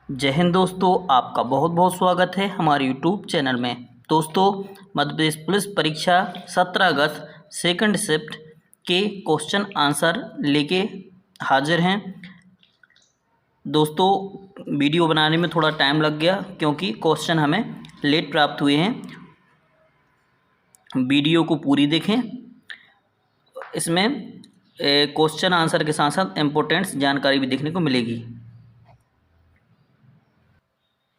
जय हिंद दोस्तों, आपका बहुत बहुत स्वागत है हमारे यूट्यूब चैनल में। दोस्तों, मध्य प्रदेश पुलिस परीक्षा 17 अगस्त सेकंड शिफ्ट के क्वेश्चन आंसर लेके हाजिर हैं। दोस्तों, वीडियो बनाने में थोड़ा टाइम लग गया क्योंकि क्वेश्चन हमें लेट प्राप्त हुए हैं। वीडियो को पूरी देखें, इसमें क्वेश्चन आंसर के साथ साथ इम्पोर्टेंट जानकारी भी देखने को मिलेगी।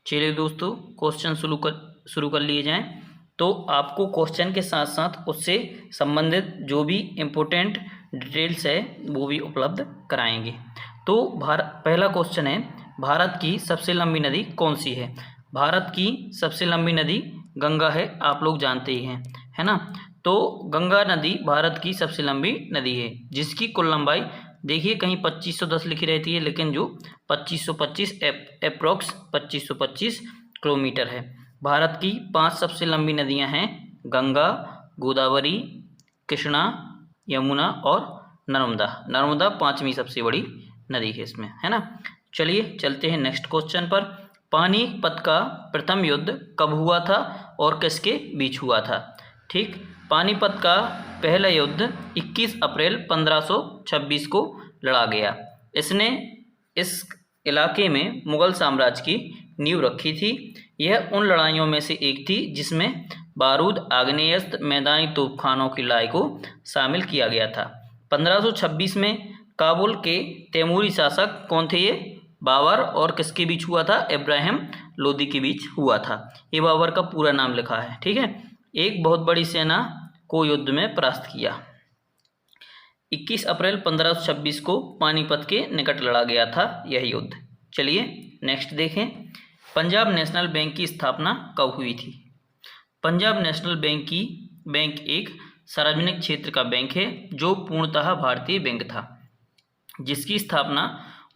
चलिए दोस्तों, क्वेश्चन शुरू कर लिए जाएं। तो आपको क्वेश्चन के साथ साथ उससे संबंधित जो भी इम्पोर्टेंट डिटेल्स है वो भी उपलब्ध कराएंगे। तो पहला क्वेश्चन है, भारत की सबसे लंबी नदी कौन सी है? भारत की सबसे लंबी नदी गंगा है, आप लोग जानते ही हैं, है ना। तो गंगा नदी भारत की सबसे लंबी नदी है, जिसकी कुल लंबाई देखिए कहीं 2510 लिखी रहती है, लेकिन जो 2525 अप्रोक्स 2525 किलोमीटर है। भारत की 5 सबसे लंबी नदियां हैं, गंगा, गोदावरी, कृष्णा, यमुना और नर्मदा। नर्मदा 5वीं सबसे बड़ी नदी है इसमें, है ना। चलिए चलते हैं नेक्स्ट क्वेश्चन पर। पानीपत का प्रथम युद्ध कब हुआ था और किसके बीच हुआ था? ठीक, पानीपत का पहला युद्ध 21 अप्रैल 1526 को लड़ा गया। इसने इस इलाके में मुगल साम्राज्य की नींव रखी थी। यह उन लड़ाइयों में से एक थी जिसमें बारूद, आग्नेयास्त्र, मैदानी तोपखानों की लड़ाई को शामिल किया गया था। 1526 में काबुल के तैमूरी शासक कौन थे? ये बाबर और किसके बीच हुआ था? इब्राहिम लोदी के बीच हुआ था। ये बाबर का पूरा नाम लिखा है, ठीक है। एक बहुत बड़ी सेना को युद्ध में परास्त किया। 21 अप्रैल 1526 को पानीपत के निकट लड़ा गया था यह युद्ध। चलिए नेक्स्ट देखें, पंजाब नेशनल बैंक की स्थापना कब हुई थी? पंजाब नेशनल बैंक एक सार्वजनिक क्षेत्र का बैंक है जो पूर्णतः भारतीय बैंक था, जिसकी स्थापना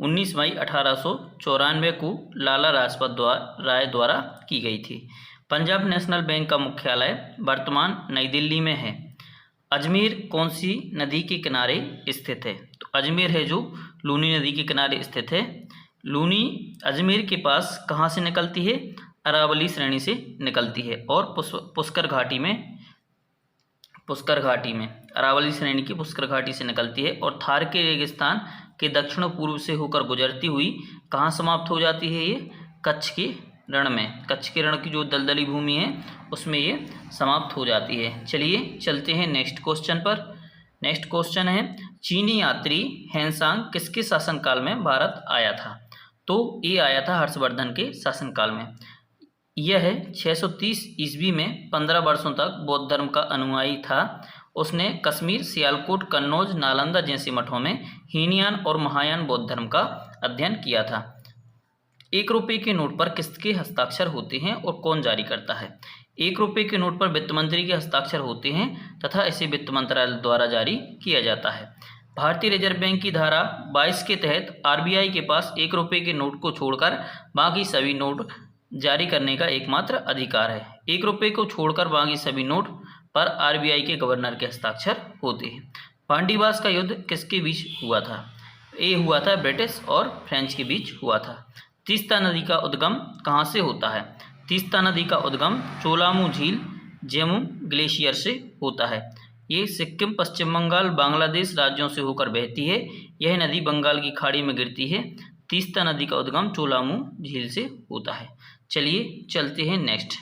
19 मई 1894 को लाला लाजपत राय द्वारा की गई थी। पंजाब नेशनल बैंक का मुख्यालय वर्तमान नई दिल्ली में है। अजमेर कौन सी नदी के किनारे स्थित है? तो अजमेर है जो लूनी नदी के किनारे स्थित है। लूनी अजमेर के पास कहाँ से निकलती है? अरावली श्रेणी से निकलती है और पुष्कर घाटी में अरावली श्रेणी की पुष्कर घाटी से निकलती है और थार के रेगिस्तान के दक्षिण पूर्व से होकर गुजरती हुई कहाँ समाप्त हो जाती है? ये कच्छ के रण में, कच्छ के रण की जो दलदली भूमि है उसमें ये समाप्त हो जाती है। चलिए चलते हैं नेक्स्ट क्वेश्चन पर। नेक्स्ट क्वेश्चन है, चीनी यात्री हेनसांग किसके शासनकाल में भारत आया था? तो ये आया था हर्षवर्धन के शासनकाल में। यह 630 ईस्वी में 15 वर्षों तक बौद्ध धर्म का अनुयायी था। उसने कश्मीर, सियालकोट, कन्नौज, नालंदा जैसे मठों में हीनयान और महायान बौद्ध धर्म का अध्ययन किया था। 1 रुपये के नोट पर किसके हस्ताक्षर होते हैं और कौन जारी करता है? 1 रुपये के नोट पर वित्त मंत्री के हस्ताक्षर होते हैं तथा इसे वित्त मंत्रालय द्वारा जारी किया जाता है। भारतीय रिजर्व बैंक की धारा 22 के तहत आरबीआई के पास 1 रुपये के नोट को छोड़कर बाकी सभी नोट जारी करने का एकमात्र अधिकार है। 1 रुपये को छोड़कर बाकी सभी नोट पर आरबीआई के गवर्नर के हस्ताक्षर होते हैं। पांडीवास का युद्ध किसके बीच हुआ था? ये हुआ था ब्रिटिश और फ्रेंच के बीच हुआ था। तीस्ता नदी का उद्गम कहाँ से होता है? तीस्ता नदी का उद्गम चोलामू झील, जेमू ग्लेशियर से होता है। ये सिक्किम, पश्चिम बंगाल, बांग्लादेश राज्यों से होकर बहती है। यह नदी बंगाल की खाड़ी में गिरती है। तीस्ता नदी का उद्गम चोलामू झील से होता है। चलिए चलते हैं नेक्स्ट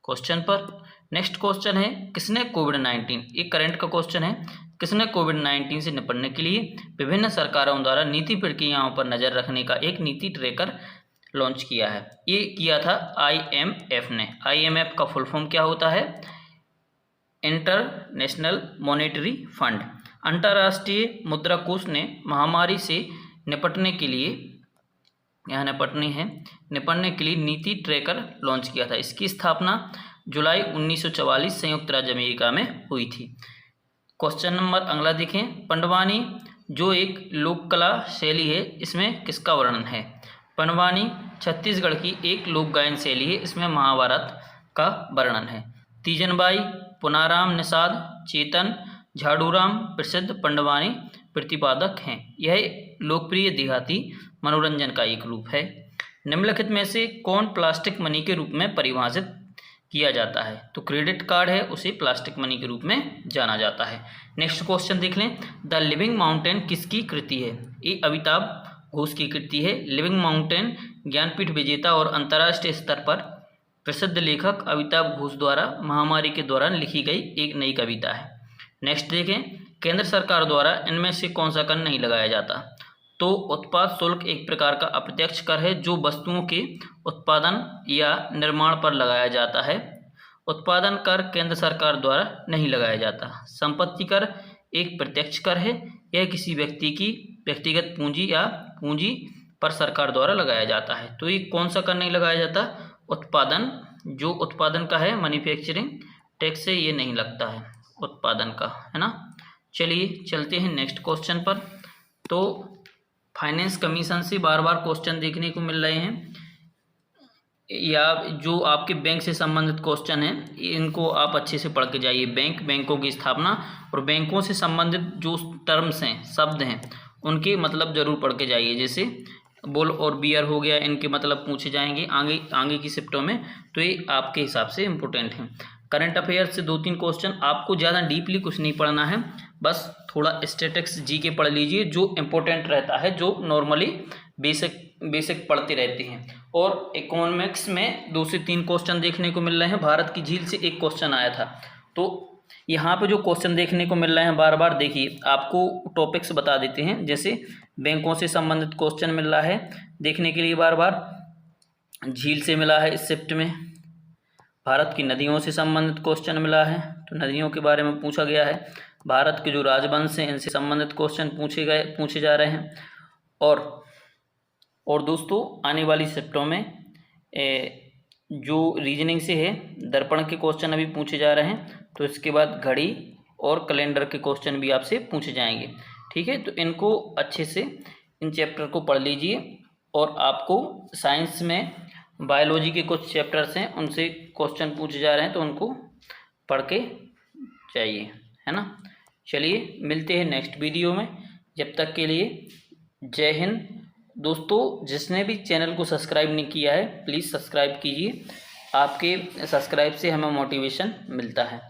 क्वेश्चन पर। नेक्स्ट क्वेश्चन है, किसने कोविड-19, एक करंट का क्वेश्चन है, किसने कोविड-19 से निपटने के लिए विभिन्न सरकारों द्वारा नीति प्रक्रियाओं पर नज़र रखने का एक नीति ट्रैकर लॉन्च किया है? ये किया था IMF ने। IMF का फुल फॉर्म क्या होता है? International monetary fund. अंतर्राष्ट्रीय मुद्रा कोष ने महामारी से निपटने के लिए नीति ट्रैकर लॉन्च किया था। इसकी स्थापना जुलाई 1944 संयुक्त राज्य अमेरिका में हुई थी। क्वेश्चन नंबर अगला देखें, पंडवानी जो एक लोक कला शैली है, इसमें किसका वर्णन है? पंडवानी छत्तीसगढ़ की एक लोक गायन शैली है, इसमें महाभारत का वर्णन है। तीजनबाई, पुनाराम निषाद, चेतन, झाड़ूराम प्रसिद्ध पंडवानी प्रतिपादक हैं। यह लोकप्रिय देहाती मनोरंजन का एक रूप है। निम्नलिखित में से कौन प्लास्टिक मनी के रूप में परिभाषित किया जाता है? तो क्रेडिट कार्ड है, उसे प्लास्टिक मनी के रूप में जाना जाता है। नेक्स्ट क्वेश्चन देख लें। द लिविंग माउंटेन किसकी कृति है? ये अमिताभ घोष की कृति है। लिविंग माउंटेन ज्ञानपीठ विजेता और अंतर्राष्ट्रीय स्तर पर प्रसिद्ध लेखक अमिताभ घोष द्वारा महामारी के दौरान लिखी गई एक नई कविता है। नेक्स्ट देखें, केंद्र सरकार द्वारा इनमें से कौन सा कर नहीं लगाया जाता? तो उत्पाद शुल्क एक प्रकार का अप्रत्यक्ष कर है जो वस्तुओं के उत्पादन या निर्माण पर लगाया जाता है। उत्पादन कर केंद्र सरकार द्वारा नहीं लगाया जाता। संपत्ति कर एक प्रत्यक्ष कर है, यह किसी व्यक्ति की व्यक्तिगत पूंजी या पूंजी पर सरकार द्वारा लगाया जाता है। तो ये कौन सा कर नहीं लगाया जाता? उत्पादन, जो उत्पादन का है मैन्युफैक्चरिंग टैक्स से ये नहीं लगता है उत्पादन का, है ना। चलिए चलते हैं नेक्स्ट क्वेश्चन पर। तो फाइनेंस कमीशन से बार बार क्वेश्चन देखने को मिल रहे हैं, या जो आपके बैंक से संबंधित क्वेश्चन हैं इनको आप अच्छे से पढ़ के जाइए। बैंकों की स्थापना और बैंकों से संबंधित जो टर्म्स हैं, शब्द हैं, उनके मतलब जरूर पढ़ के जाइए। जैसे बुल और बियर हो गया, इनके मतलब पूछे जाएंगे आगे की शिफ्टों में, तो ये आपके हिसाब से इम्पोर्टेंट हैं। करंट अफेयर्स से 2-3 क्वेश्चन, आपको ज़्यादा डीपली कुछ नहीं पढ़ना है, बस थोड़ा स्टैटिक्स जीके पढ़ लीजिए जो इम्पोर्टेंट रहता है, जो नॉर्मली बेसिक पढ़ते रहते हैं। और इकोनॉमिक्स में 2 से 3 क्वेश्चन देखने को मिल रहे हैं। भारत की झील से एक क्वेश्चन आया था, तो यहाँ पे जो क्वेश्चन देखने को मिल रहे हैं बार बार देखिए, आपको टॉपिक्स बता देते हैं। जैसे बैंकों से संबंधित क्वेश्चन मिल रहा है देखने के लिए बार बार, झील से मिला है इस शिफ्ट में। भारत की नदियों से संबंधित क्वेश्चन मिला है, तो नदियों के बारे में पूछा गया है। भारत के जो राजवंश हैं इनसे संबंधित क्वेश्चन पूछे जा रहे हैं। और दोस्तों आने वाली शिफ्टों में जो रीजनिंग से है दर्पण के क्वेश्चन अभी पूछे जा रहे हैं, तो इसके बाद घड़ी और कैलेंडर के क्वेश्चन भी आपसे पूछे जाएंगे। ठीक है, तो इनको अच्छे से इन चैप्टर को पढ़ लीजिए। और आपको साइंस में बायोलॉजी के कुछ चैप्टर्स हैं उनसे क्वेश्चन पूछे जा रहे हैं, तो उनको पढ़ के जाइए, है ना। चलिए मिलते हैं नेक्स्ट वीडियो में, जब तक के लिए जय हिंद। दोस्तों जिसने भी चैनल को सब्सक्राइब नहीं किया है प्लीज़ सब्सक्राइब कीजिए, आपके सब्सक्राइब से हमें मोटिवेशन मिलता है।